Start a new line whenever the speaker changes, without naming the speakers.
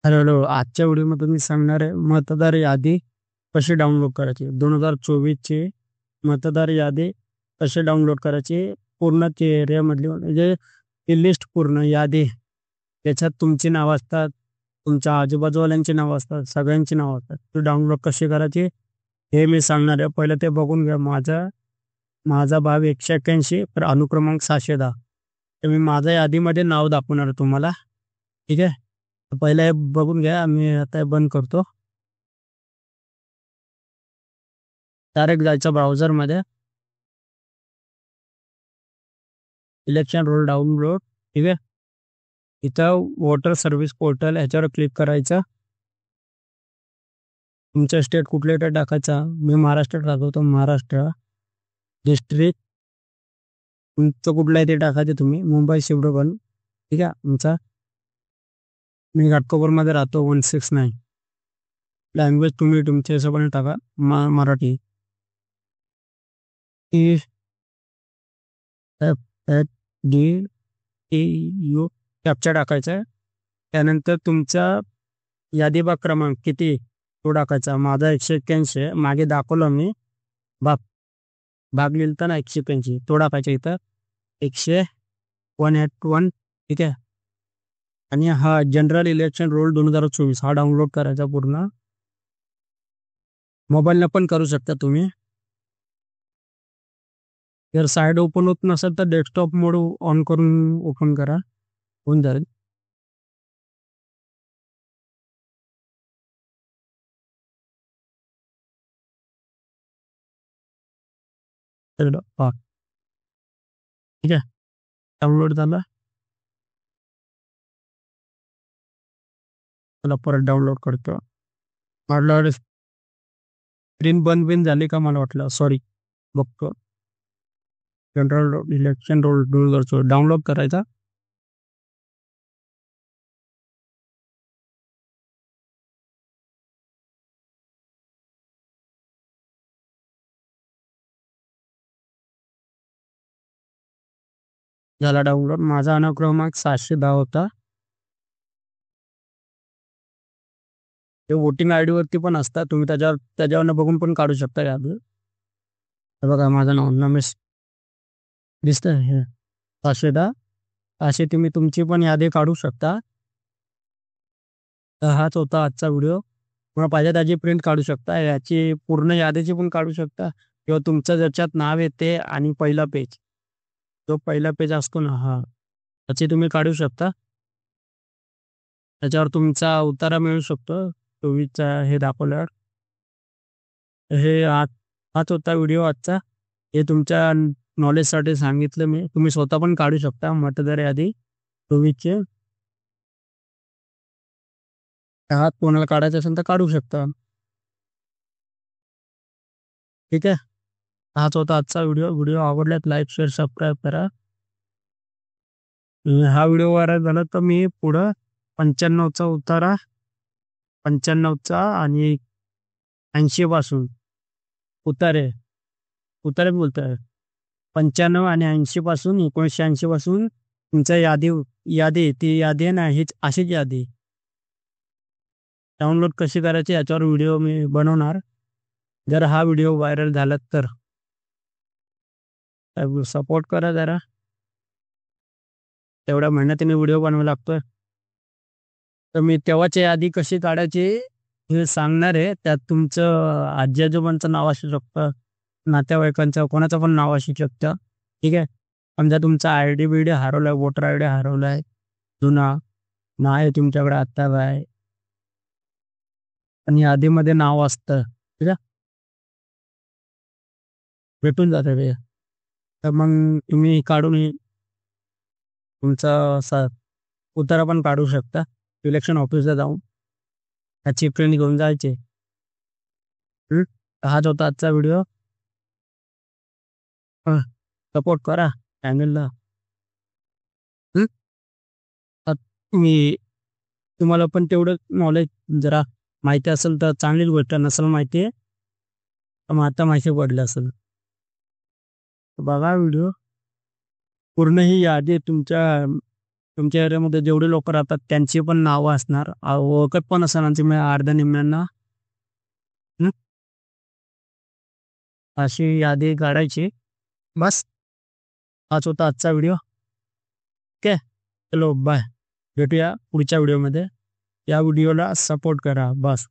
Hello, आजच्या व्हिडिओमध्ये मी सांगणार आहे मतदार यादी कशी डाउनलोड करायची. 2024 ची मतदार यादी कशी डाउनलोड करायची. पूर्ण चेहऱ्यामधली म्हणजे ती लिस्ट पूर्ण यादी. त्याच्यात तुमची नावं असतात, तुमच्या आजूबाजूवाल्यांची नावं असतात, सगळ्यांची नावं असतात. ती डाउनलोड कशी करायची हे मी सांगणार आहे. पहिलं ते बघून घ्या. माझा माझा भाग 181 तर अनुक्रमांक 610. तर मी माझ्या यादीमध्ये नाव दाखवणार आहे तुम्हाला. ठीक आहे. पहिलं हे बघून घ्या. मी आता हे बंद करतो. डायरेक्ट जायचं ब्राउझरमध्ये. Election role download. ठीक आहे. इथं वोटर सर्व्हिस पोर्टल ह्याच्यावर क्लिक करायचं. तुमचं स्टेट कुठले ते टाकायचा. मी महाराष्ट्रात राहतो तर महाराष्ट्र. डिस्ट्रिक्ट तुमचं कुठलं आहे ते टाकायचं तुम्ही. मुंबई शिवडबन. ठीक आहे. तुमचा मी घाटकोपरमध्ये राहतो 169. लँग्वेज तुम्ही तुमच्या हिशोबाने टाका. Marathi. E F F D T U captcha टाकायचा आहे. त्यानंतर तुमचा यादी भाग क्रमांक किती तो टाकायचा. माझा 181 आहे. मागे दाखवलं मी. भाग भाग लिहिलता ना 181 तो टाकायचा इथं. 181. ठीक आहे. आणि हा जनरल इलेक्शन रोल 2024 हा डाउनलोड करायचा पूर्ण. मोबाईलनं पण करू शकता तुम्ही. जर साईड ओपन होत नसेल तर डेस्कटॉप मोड ऑन करून ओपन करा. होऊन जाईल. हा, ठीक आहे. डाउनलोड झाला. मला परत डाउनलोड करतो. म्हटलं स्क्रीन बंद बिन झाली का मला वाटलं. सॉरी. बघतो. जनरल इलेक्शन रोल डाउनलोड करायचा. झाला डाउनलोड. माझा अनुक्रमांक 710 होता. ते वोटिंग आय डी वरती पण असतात. तुम्ही त्याच्यावरनं बघून पण काढू शकता यादी. हे बघा माझं नाव नमेश दिसतंय हे 710. असे तुम्ही तुमची पण यादी काढू शकता. तर हाच होता आजचा व्हिडिओ. तुम्हाला पाहिजे त्याची प्रिंट काढू शकता. याची पूर्ण यादीची पण काढू शकता किंवा तुमचं ज्याच्यात नाव येते आणि पहिला पेज, जो पहिला पेज असतो ना हा, त्याची तुम्ही काढू शकता. त्याच्यावर तुमचा उतारा मिळू शकतो. 24चा हे दाखवल्यावर. हे हाच होता व्हिडिओ आजचा. हे तुमच्या नॉलेजसाठी सांगितलं मी. तुम्ही स्वतः पण काढू शकता मतदार यादी 24ची. हात कोणाला काढायचं असेल तर काढू शकता. ठीक आहे. हाच होता आजचा व्हिडिओ. व्हिडिओ आवडल्यास लाईक, शेअर, सबस्क्राईब करा. हा व्हिडिओ व्हायरल झाला तर मी पुढं 95चा उतारा, 95चा आणि 80 पासून उतारे उतारे बोलतोय. 95 आणि 80 पासून 1980 पासून तुमच्या यादी यादी ती यादी आहे ना, हीच अशीच यादी डाउनलोड कशी करायची याच्यावर व्हिडिओ मी बनवणार. जर हा व्हिडिओ व्हायरल झाला तर सपोर्ट करा जरा. तेवढ्या मेहनतीने व्हिडिओ बनवावा लागतोय. तर मी तेव्हाची यादी कशी काढायची हे सांगणार आहे. त्यात तुमचं आजी आजोबांचं नाव असू शकतं, नातेवाईकांचं कोणाचं पण नाव असू शकतं. ठीक आहे. समजा तुमचा आय डी बी डी हरवलाय, वोटर आय डी हरवलाय जुना, नाही तुमच्याकडे आत्ता काय आणि यादीमध्ये नाव असतं. ठीक आहे. भेटून जातं ते. तर मग तुम्ही काढून तुमचा असा उतारा पण काढू शकता. इलेक्शन ऑफिसला जाऊन त्याची प्रिंट घेऊन जायचे. हाच होता आजचा व्हिडिओ. सपोर्ट करा चॅनलला. मी तुम्हाला पण तेवढं नॉलेज जरा माहिती असेल तर चांगलीच गोष्ट, नसेल माहिती तर मग आता माहिती पडलं असेल. बघा व्हिडिओ. पूर्ण ही यादी तुमच्या तुमच्या एरियामध्ये जेवढे लोक राहतात त्यांची पण नावं असणार, ओळखत पण असणार तुम्ही अर्ध्या निम्म्यांना. हं? अशी यादी काढायची. बस हाच होता आजचा व्हिडिओ. ओके, चलो बाय. भेटूया पुढच्या व्हिडिओमध्ये. या व्हिडिओला सपोर्ट करा बस.